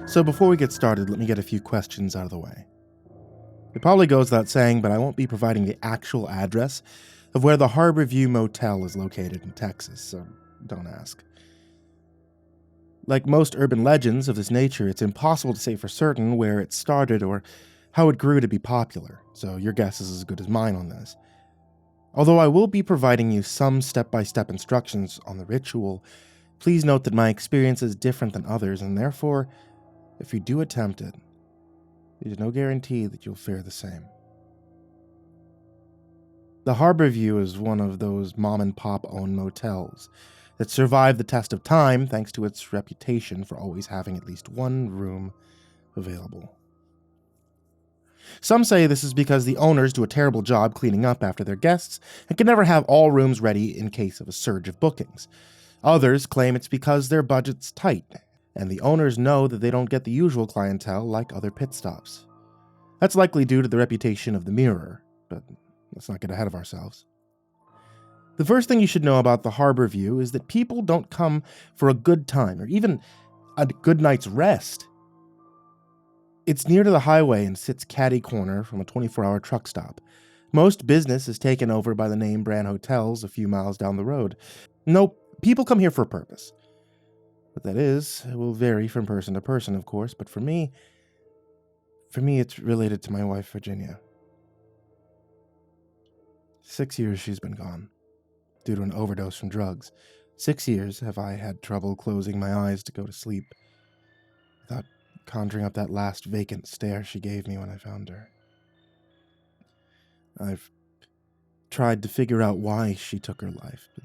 So before we get started, let me get a few questions out of the way. It probably goes without saying, but I won't be providing the actual address of where the Harborview Motel is located in Texas, so don't ask. Like most urban legends of this nature, it's impossible to say for certain where it started or how it grew to be popular, so your guess is as good as mine on this. Although I will be providing you some step-by-step instructions on the ritual, please note that my experience is different than others, and therefore, if you do attempt it, there's no guarantee that you'll fare the same. The Harborview is one of those mom-and-pop owned motels that survived the test of time thanks to its reputation for always having at least one room available. Some say this is because the owners do a terrible job cleaning up after their guests and can never have all rooms ready in case of a surge of bookings. Others claim it's because their budget's tight, and the owners know that they don't get the usual clientele like other pit stops. That's likely due to the reputation of the Mirror, but let's not get ahead of ourselves. The first thing you should know about the Harborview is that people don't come for a good time or even a good night's rest. It's near to the highway and sits catty corner from a 24-hour truck stop. Most business is taken over by the name brand hotels a few miles down the road. Nope, people come here for a purpose. What that is, it will vary from person to person, of course, but for me it's related to my wife, Virginia. 6 years she's been gone, due to an overdose from drugs. 6 years have I had trouble closing my eyes to go to sleep, without conjuring up that last vacant stare she gave me when I found her. I've tried to figure out why she took her life, but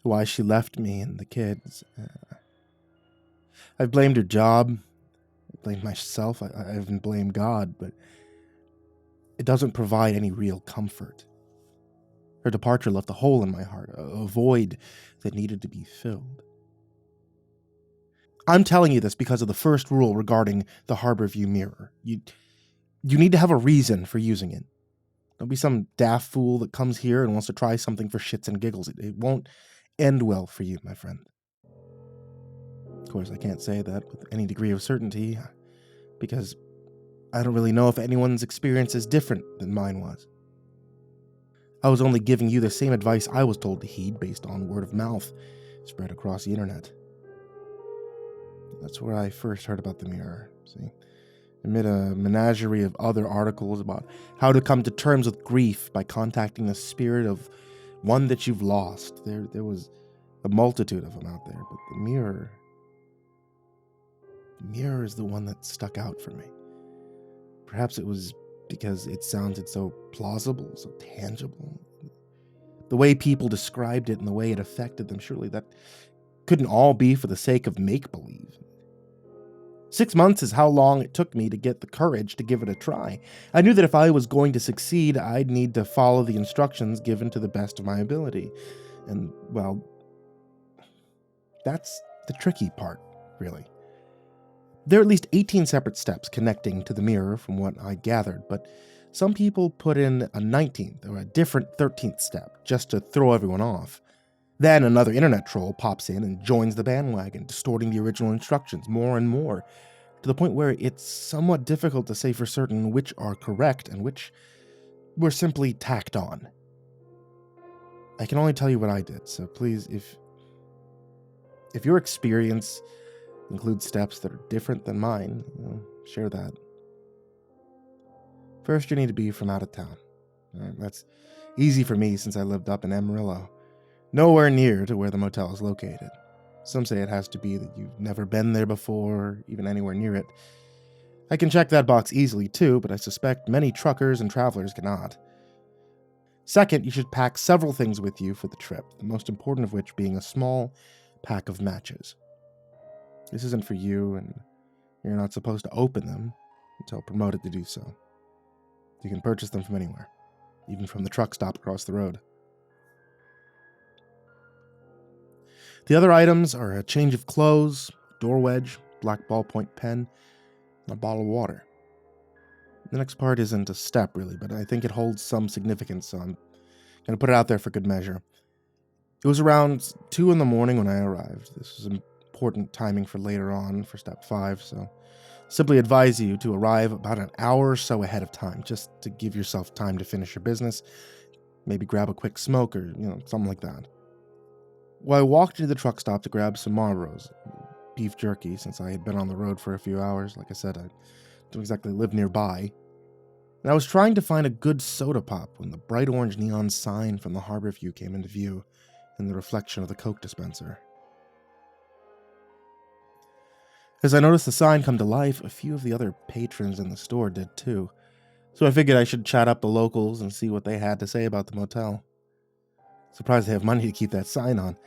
why she left me and the kids. I've blamed her job, I blamed myself, I even blamed God, but it doesn't provide any real comfort. Her departure left a hole in my heart, a void that needed to be filled. I'm telling you this because of the first rule regarding the Harborview mirror. You need to have a reason for using it. Don't be some daft fool that comes here and wants to try something for shits and giggles. It won't end well for you, my friend. Of course, I can't say that with any degree of certainty, because I don't really know if anyone's experience is different than mine was. I was only giving you the same advice I was told to heed based on word of mouth spread across the internet. That's where I first heard about the mirror, see? Amid a menagerie of other articles about how to come to terms with grief by contacting the spirit of one that you've lost. There was a multitude of them out there, but the mirror is the one that stuck out for me. Perhaps it was because it sounded so plausible, so tangible. The way people described it and the way it affected them, surely that couldn't all be for the sake of make-believe. 6 months is how long it took me to get the courage to give it a try. I knew that if I was going to succeed, I'd need to follow the instructions given to the best of my ability. And, well, that's the tricky part, really. There are at least 18 separate steps connecting to the mirror from what I gathered, but some people put in a 19th or a different 13th step just to throw everyone off. Then another internet troll pops in and joins the bandwagon, distorting the original instructions more and more, to the point where it's somewhat difficult to say for certain which are correct and which were simply tacked on. I can only tell you what I did, so please, if your experience includes steps that are different than mine, share that. First, you need to be from out of town. That's easy for me since I lived up in Amarillo. Nowhere near to where the motel is located. Some say it has to be that you've never been there before, even anywhere near it. I can check that box easily too, but I suspect many truckers and travelers cannot. Second, you should pack several things with you for the trip, the most important of which being a small pack of matches. This isn't for you, and you're not supposed to open them until promoted to do so. You can purchase them from anywhere, even from the truck stop across the road. The other items are a change of clothes, door wedge, black ballpoint pen, and a bottle of water. The next part isn't a step, really, but I think it holds some significance, so I'm going to put it out there for good measure. It was around 2 in the morning when I arrived. This was important timing for later on for step 5, so simply advise you to arrive about an hour or so ahead of time, just to give yourself time to finish your business, maybe grab a quick smoke or, something like that. Well, I walked into the truck stop to grab some Marlboros, beef jerky, since I had been on the road for a few hours. Like I said, I don't exactly live nearby. And I was trying to find a good soda pop when the bright orange neon sign from the Harborview came into view in the reflection of the Coke dispenser. As I noticed the sign come to life, a few of the other patrons in the store did too, so I figured I should chat up the locals and see what they had to say about the motel. Surprised they have money to keep that sign on,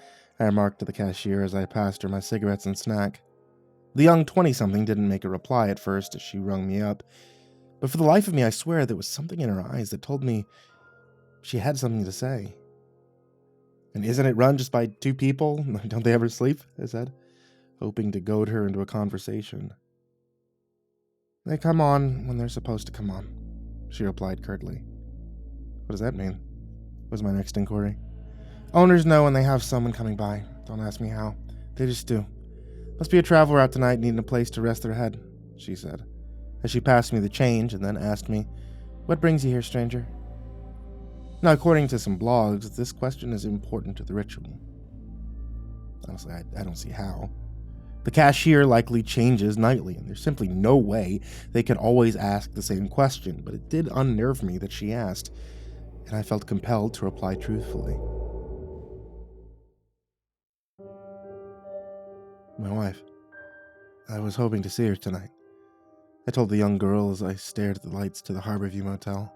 I remarked to the cashier as I passed her my cigarettes and snack. The young 20-something didn't make a reply at first as she rung me up, but for the life of me I swear there was something in her eyes that told me she had something to say. And isn't it run just by 2 people? Don't they ever sleep? I said, hoping to goad her into a conversation. They come on when they're supposed to come on, she replied curtly. What does that mean? Was my next inquiry. Owners know when they have someone coming by. Don't ask me how. They just do. Must be a traveler out tonight needing a place to rest their head, she said, as she passed me the change and then asked me, What brings you here, stranger? Now, according to some blogs, this question is important to the ritual. Honestly, I don't see how. The cashier likely changes nightly, and there's simply no way they could always ask the same question, but it did unnerve me that she asked, and I felt compelled to reply truthfully. My wife. I was hoping to see her tonight, I told the young girl as I stared at the lights to the Harborview Motel.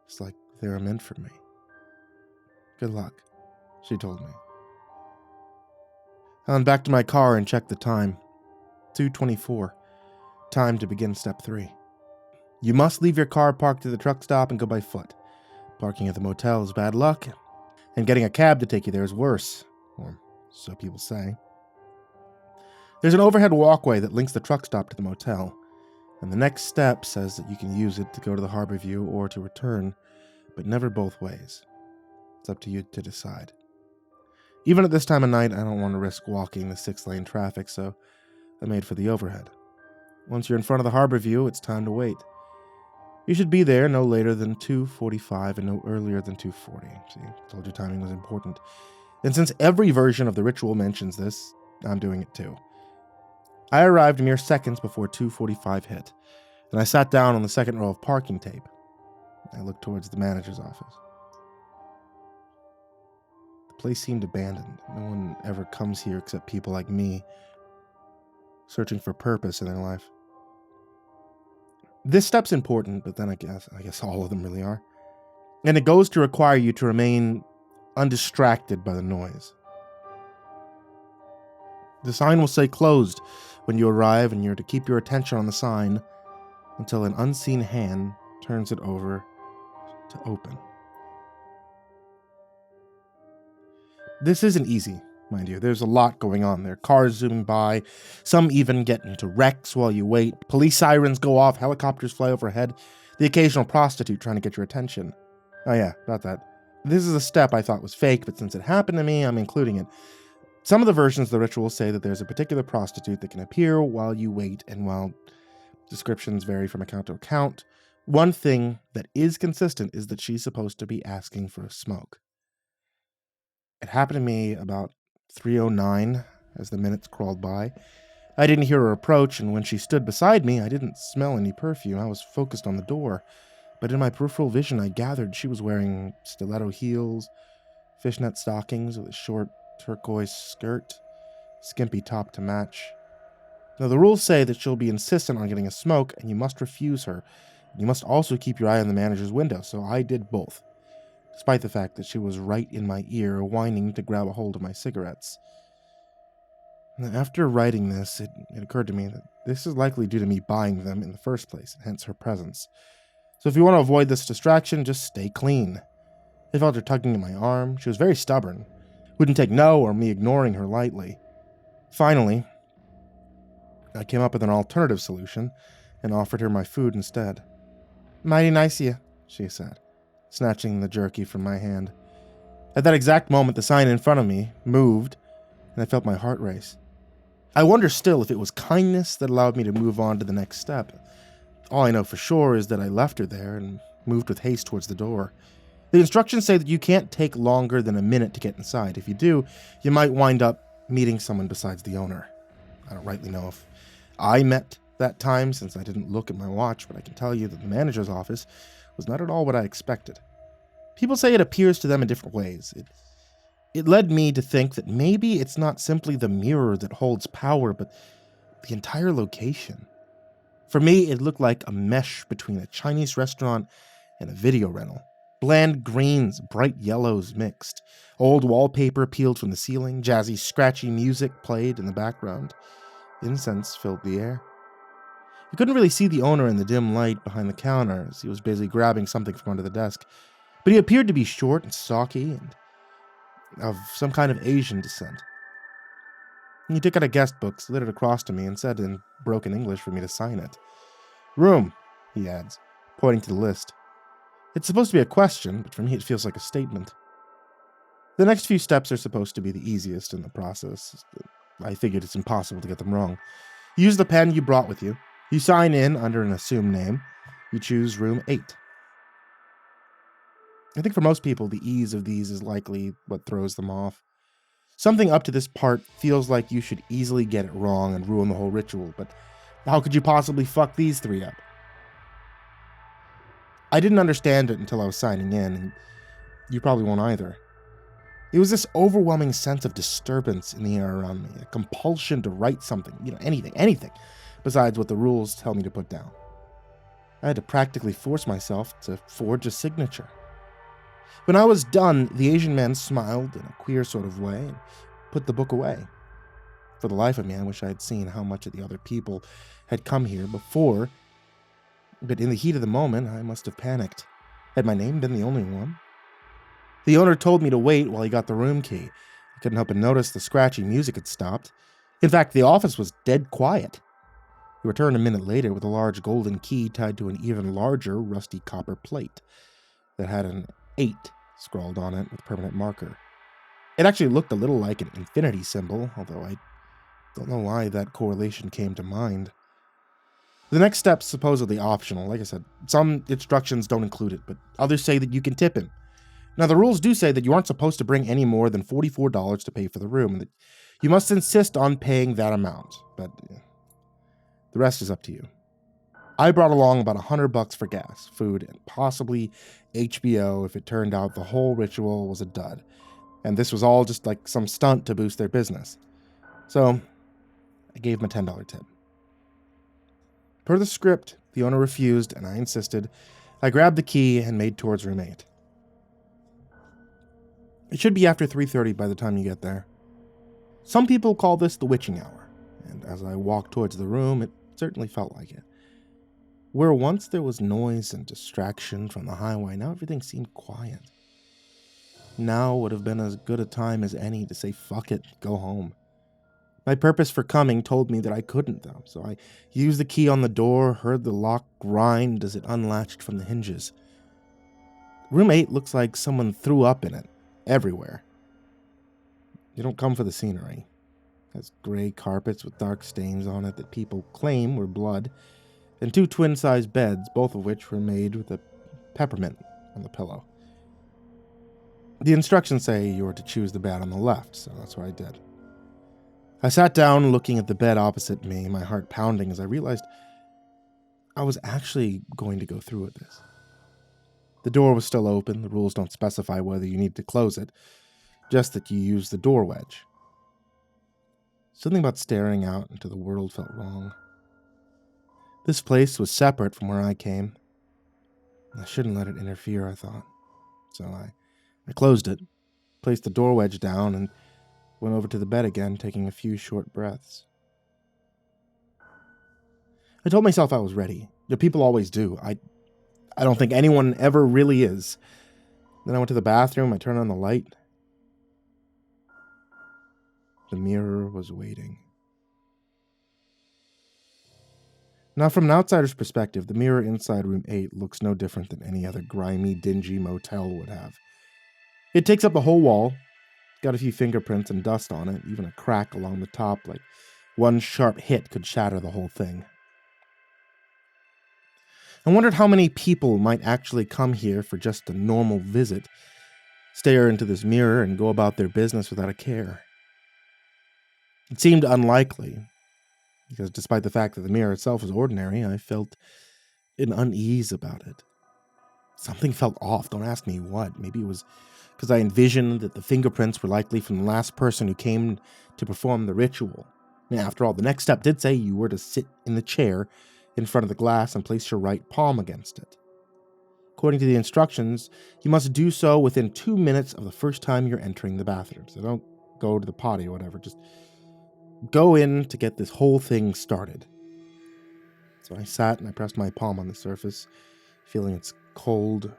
It's like they were meant for me. Good luck, she told me. I went back to my car and checked the time. 2:24. Time to begin step 3. You must leave your car parked at the truck stop and go by foot. Parking at the motel is bad luck, and getting a cab to take you there is worse, or so people say. There's an overhead walkway that links the truck stop to the motel, and the next step says that you can use it to go to the Harborview or to return, but never both ways. It's up to you to decide. Even at this time of night, I don't want to risk walking the 6-lane traffic, so I made for the overhead. Once you're in front of the Harborview, it's time to wait. You should be there no later than 2:45 and no earlier than 2:40. See, I told you timing was important. And since every version of the ritual mentions this, I'm doing it too. I arrived mere seconds before 2:45 hit, and I sat down on the second row of parking tape. I looked towards the manager's office. The place seemed abandoned. No one ever comes here except people like me, searching for purpose in their life. This step's important, but then I guess all of them really are. And it goes to require you to remain undistracted by the noise. The sign will say closed when you arrive, and you're to keep your attention on the sign until an unseen hand turns it over to open. This isn't easy, mind you. There's a lot going on there. Cars zooming by, some even get into wrecks while you wait. Police sirens go off, helicopters fly overhead, the occasional prostitute trying to get your attention. Oh yeah, about that. This is a step I thought was fake, but since it happened to me, I'm including it. Some of the versions of the ritual say that there's a particular prostitute that can appear while you wait, and while descriptions vary from account to account, one thing that is consistent is that she's supposed to be asking for a smoke. It happened to me about 3:09 as the minutes crawled by. I didn't hear her approach, and when she stood beside me, I didn't smell any perfume. I was focused on the door, but in my peripheral vision, I gathered she was wearing stiletto heels, fishnet stockings with a short turquoise skirt, skimpy top to match. Now, the rules say that she'll be insistent on getting a smoke, and you must refuse her. You must also keep your eye on the manager's window, so I did both, despite the fact that she was right in my ear, whining to grab a hold of my cigarettes. After writing this, it occurred to me that this is likely due to me buying them in the first place, and hence her presence. So if you want to avoid this distraction, just stay clean. I felt her tugging at my arm. She was very stubborn. Wouldn't take no or me ignoring her lightly. Finally, I came up with an alternative solution and offered her my food instead. Mighty nice of you, she said, snatching the jerky from my hand. At that exact moment, the sign in front of me moved, and I felt my heart race. I wonder still if it was kindness that allowed me to move on to the next step. All I know for sure is that I left her there and moved with haste towards the door. The instructions say that you can't take longer than a minute to get inside. If you do, you might wind up meeting someone besides the owner. I don't rightly know if I met that time since I didn't look at my watch, but I can tell you that the manager's office was not at all what I expected. People say it appears to them in different ways. It led me to think that maybe it's not simply the mirror that holds power, but the entire location. For me, it looked like a mesh between a Chinese restaurant and a video rental. Bland greens, bright yellows mixed. Old wallpaper peeled from the ceiling. Jazzy, scratchy music played in the background. Incense filled the air. You couldn't really see the owner in the dim light behind the counter as he was busy grabbing something from under the desk, but he appeared to be short and stocky and of some kind of Asian descent. He took out a guest book, slid it across to me, and said in broken English for me to sign it. "Room," he adds, pointing to the list. It's supposed to be a question, but for me it feels like a statement. The next few steps are supposed to be the easiest in the process. I figured it's impossible to get them wrong. You use the pen you brought with you. You sign in under an assumed name. You choose room 8. I think for most people, the ease of these is likely what throws them off. Something up to this part feels like you should easily get it wrong and ruin the whole ritual, but how could you possibly fuck these 3 up? I didn't understand it until I was signing in, and you probably won't either. It was this overwhelming sense of disturbance in the air around me, a compulsion to write something, anything, besides what the rules tell me to put down. I had to practically force myself to forge a signature. When I was done, the Asian man smiled in a queer sort of way and put the book away. For the life of me, I wish I had seen how much of the other people had come here before, but in the heat of the moment, I must have panicked. Had my name been the only one? The owner told me to wait while he got the room key. I couldn't help but notice the scratchy music had stopped. In fact, the office was dead quiet. He returned a minute later with a large golden key tied to an even larger rusty copper plate that had an 8 scrawled on it with permanent marker. It actually looked a little like an infinity symbol, although I don't know why that correlation came to mind. The next step's supposedly optional. Like I said, some instructions don't include it, but others say that you can tip him. Now, the rules do say that you aren't supposed to bring any more than $44 to pay for the room, and that you must insist on paying that amount, but the rest is up to you. I brought along about $100 for gas, food, and possibly HBO if it turned out the whole ritual was a dud, and this was all just like some stunt to boost their business. So, I gave him a $10 tip. Per the script, the owner refused, and I insisted. I grabbed the key and made towards room 8. It should be after 3:30 by the time you get there. Some people call this the witching hour, and as I walked towards the room, it certainly felt like it. Where once there was noise and distraction from the highway, now everything seemed quiet. Now would have been as good a time as any to say fuck it, go home. My purpose for coming told me that I couldn't, though, so I used the key on the door, heard the lock grind as it unlatched from the hinges. Room 8 looks like someone threw up in it, everywhere. You don't come for the scenery. It has gray carpets with dark stains on it that people claim were blood, and 2 twin-sized beds, both of which were made with a peppermint on the pillow. The instructions say you are to choose the bed on the left, so that's what I did. I sat down looking at the bed opposite me, my heart pounding as I realized I was actually going to go through with this. The door was still open. The rules don't specify whether you need to close it, just that you use the door wedge. Something about staring out into the world felt wrong. This place was separate from where I came. I shouldn't let it interfere, I thought. So I closed it, placed the door wedge down, and went over to the bed again, taking a few short breaths. I told myself I was ready. People always do. I don't think anyone ever really is. Then I went to the bathroom, I turned on the light. The mirror was waiting. Now, from an outsider's perspective, the mirror inside room 8 looks no different than any other grimy, dingy motel would have. It takes up the whole wall, got a few fingerprints and dust on it, even a crack along the top like One sharp hit could shatter the whole thing. I wondered how many people might actually come here for just a normal visit, stare into this mirror, and go about their business without a care. It seemed unlikely, because despite the fact that the mirror itself was ordinary, I felt an unease about it. Something felt off, don't ask me what. Maybe it was because I envisioned that the fingerprints were likely from the last person who came to perform the ritual. After all, the next step did say you were to sit in the chair in front of the glass and place your right palm against it. According to the instructions, you must do so within 2 minutes of the first time you're entering the bathroom. So don't go to the potty or whatever, just go in to get this whole thing started. So I sat and I pressed my palm on the surface, feeling its cold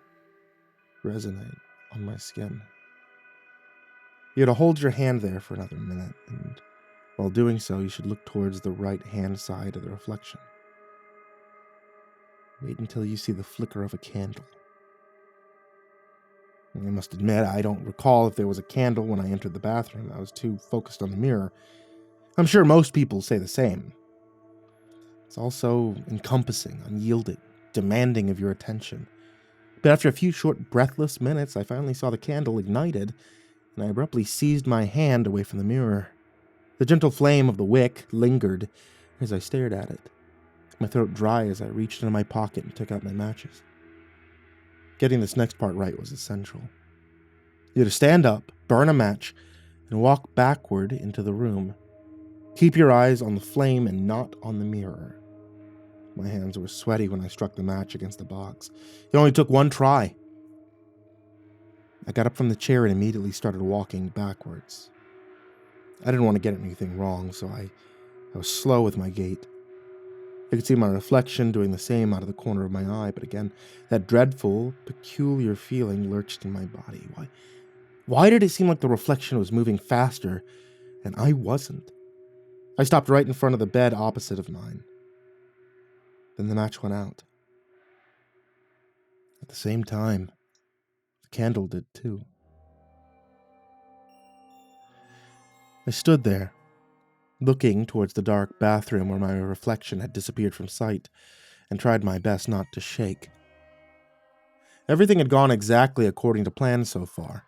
resonate on my skin. You're to hold your hand there for another minute, and while doing so, you should look towards the right-hand side of the reflection. Wait until you see the flicker of a candle. I must admit, I don't recall if there was a candle when I entered the bathroom. I was too focused on the mirror. I'm sure most people say the same. It's also encompassing, unyielding, demanding of your attention. But after a few short, breathless minutes, I finally saw the candle ignited, and I abruptly seized my hand away from the mirror. The gentle flame of the wick lingered as I stared at it, my throat dry as I reached into my pocket and took out my matches. Getting this next part right was essential. You had to stand up, burn a match, and walk backward into the room. Keep your eyes on the flame and not on the mirror. My hands were sweaty when I struck the match against the box. It only took one try. I got up from the chair and immediately started walking backwards. I didn't want to get anything wrong, so I was slow with my gait. I could see my reflection doing the same out of the corner of my eye, but again, that dreadful, peculiar feeling lurched in my body. Why did it seem like the reflection was moving faster, and I wasn't? I stopped right in front of the bed opposite of mine. Then the match went out. At the same time, the candle did too. I stood there, looking towards the dark bathroom where my reflection had disappeared from sight, and tried my best not to shake. Everything had gone exactly according to plan so far.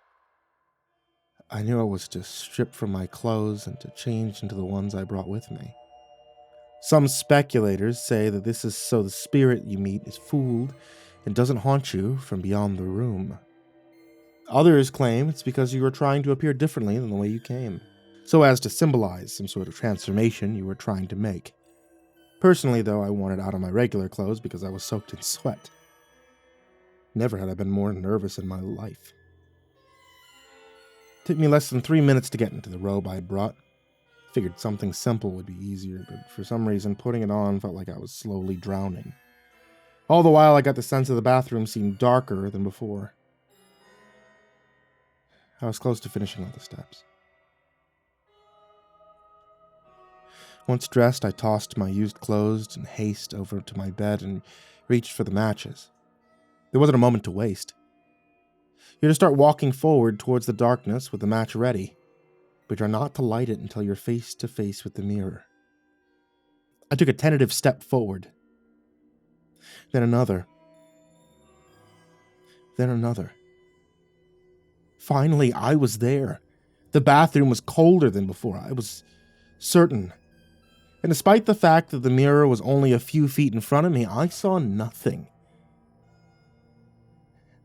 I knew I was to strip from my clothes and to change into the ones I brought with me. Some speculators say that this is so the spirit you meet is fooled and doesn't haunt you from beyond the room. Others claim it's because you are trying to appear differently than the way you came, so as to symbolize some sort of transformation you were trying to make. Personally, though, I wanted out of my regular clothes because I was soaked in sweat. Never had I been more nervous in my life. It took me less than 3 minutes to get into the robe I had brought. Figured something simple would be easier, but for some reason, putting it on felt like I was slowly drowning. All the while, I got the sense of the bathroom seemed darker than before. I was close to finishing all the steps. Once dressed, I tossed my used clothes in haste over to my bed and reached for the matches. There wasn't a moment to waste. You're to start walking forward towards the darkness with the match ready, but you're not to light it until you're face to face with the mirror. I took a tentative step forward. Then another. Then another. Finally, I was there. The bathroom was colder than before. I was certain. And despite the fact that the mirror was only a few feet in front of me, I saw nothing.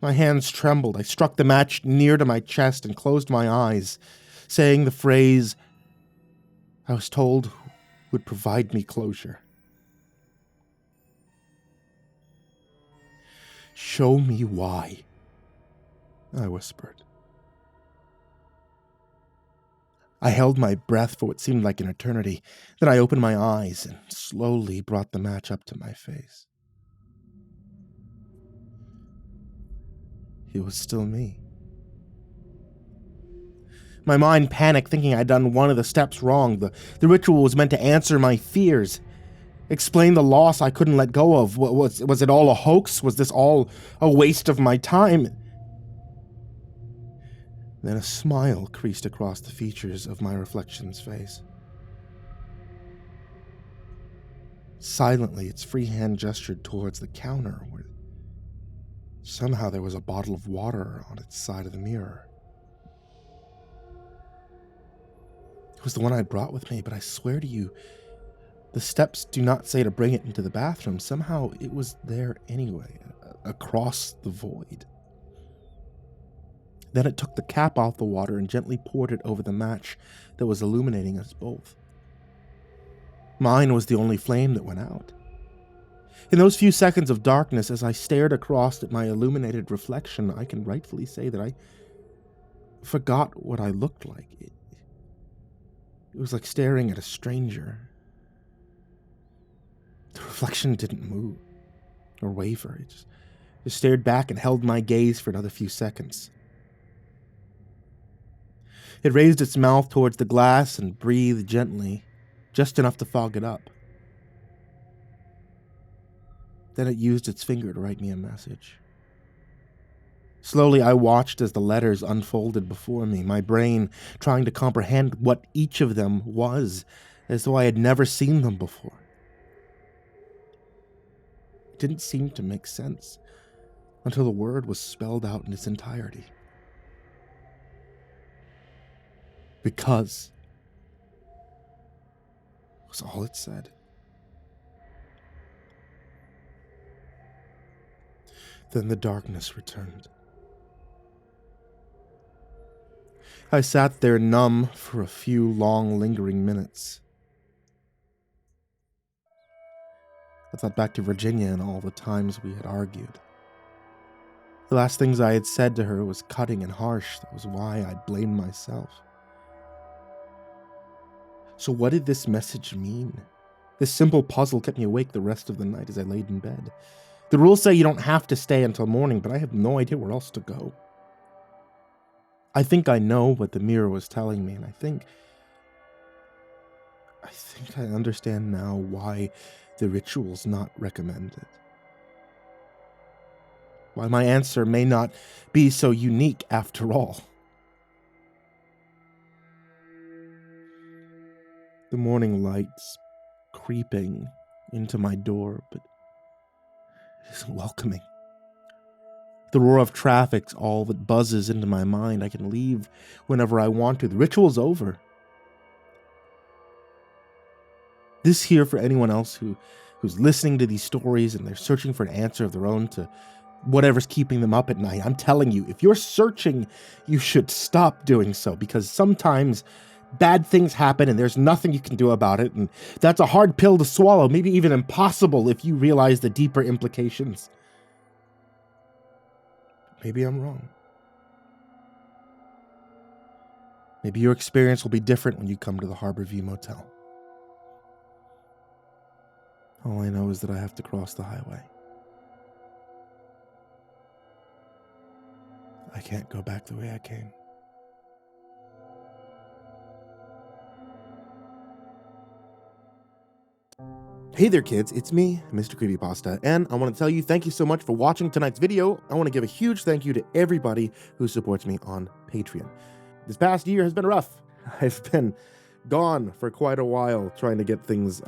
My hands trembled. I struck the match near to my chest and closed my eyes, saying the phrase I was told would provide me closure. "Show me why," I whispered. I held my breath for what seemed like an eternity. Then I opened my eyes and slowly brought the match up to my face. It was still me. My mind panicked, thinking I'd done one of the steps wrong. The ritual was meant to answer my fears, explain the loss I couldn't let go of. Was it all a hoax? Was this all a waste of my time? Then a smile creased across the features of my reflection's face. Silently, its free hand gestured towards the counter where somehow there was a bottle of water on its side of the mirror. It was the one I brought with me, but I swear to you, the steps do not say to bring it into the bathroom. Somehow it was there anyway, across the void. Then it took the cap off the water and gently poured it over the match that was illuminating us both. Mine was the only flame that went out. In those few seconds of darkness, as I stared across at my illuminated reflection, I can rightfully say that I forgot what I looked like. It was like staring at a stranger. The reflection didn't move or waver. It just stared back and held my gaze for another few seconds. It raised its mouth towards the glass and breathed gently, just enough to fog it up. Then it used its finger to write me a message. Slowly I watched as the letters unfolded before me, my brain trying to comprehend what each of them was, as though I had never seen them before. It didn't seem to make sense until the word was spelled out in its entirety. Because was all it said. Then the darkness returned. I sat there numb for a few long, lingering minutes. I thought back to Virginia and all the times we had argued. The last things I had said to her was cutting and harsh. That was why I'd blamed myself. So what did this message mean? This simple puzzle kept me awake the rest of the night as I laid in bed. The rules say you don't have to stay until morning, but I have no idea where else to go. I think I know what the mirror was telling me, and I think I understand now why the ritual's not recommended. Why my answer may not be so unique after all. The morning light's creeping into my door, but it isn't welcoming. The roar of traffic's all that buzzes into my mind. I can leave whenever I want to. The ritual's over. This here for anyone else who's listening to these stories and they're searching for an answer of their own to whatever's keeping them up at night. I'm telling you, if you're searching, you should stop doing so, because sometimes bad things happen and there's nothing you can do about it, and that's a hard pill to swallow, maybe even impossible if you realize the deeper implications. Maybe I'm wrong. Maybe your experience will be different when you come to the Harborview Motel. All I know is that I have to cross the highway. I can't go back the way I came. Hey there kids, it's me, MrCreepyPasta, and I want to tell you thank you so much for watching tonight's video. I want to give a huge thank you to everybody who supports me on Patreon. This past year has been rough. I've been gone for quite a while trying to get things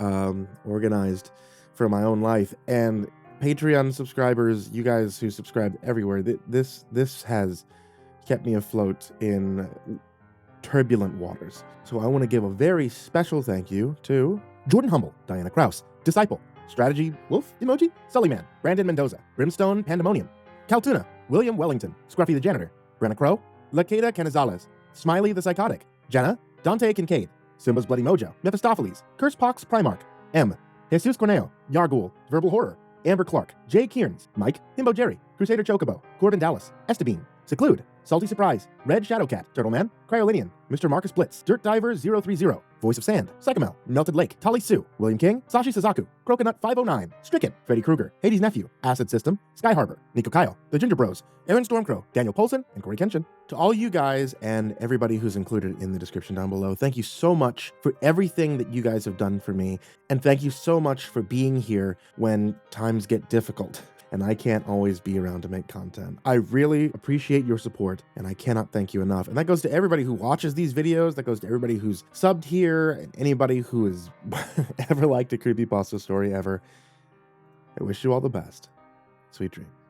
organized for my own life, and Patreon subscribers, you guys who subscribe everywhere, this has kept me afloat in turbulent waters. So I want to give a very special thank you to Jordan Humble, Diana Kraus, Disciple, Strategy Wolf Emoji, SullyMan, Brandon Mendoza, BrimstonePandemonium, Caltuna, William Wellington, Scruffy the Janitor, Brenna, LaQueda Canizales, Smiley the Psychotic, Djenna, Dante Kinkade, SimbasBloodyMojo, Mephistopheles, CursepoxPrimarch, M, Jesus Cornejo, Yarghoul, VerbalHorror, Amber Clark, J. Kearns, Mike, himbojerry, Crusader Chocobo, Corbin Dallas, Estebean, Seclude, Salty Surprise, Red Shadowcat, Turtleman, Cryolinian, Mr. Marcus Blitz, Dirt Diver 030, Voice of Sand, Psychomel, Melted Lake, Tali Sue, William King, Sashi Suzaku, Croconut 509, Stricken, Freddy Krueger, Hades Nephew, Acid System, Sky Harbor, Nico Kyle, The Ginger Bros, Aaron Stormcrow, Daniel Polson, and Corey Kenshin. To all you guys and everybody who's included in the description down below, thank you so much for everything that you guys have done for me, and thank you so much for being here when times get difficult. and I can't always be around to make content. I really appreciate your support, and I cannot thank you enough. And that goes to everybody who watches these videos, that goes to everybody who's subbed here, and anybody who has ever liked a creepypasta story ever. I wish you all the best. Sweet dreams.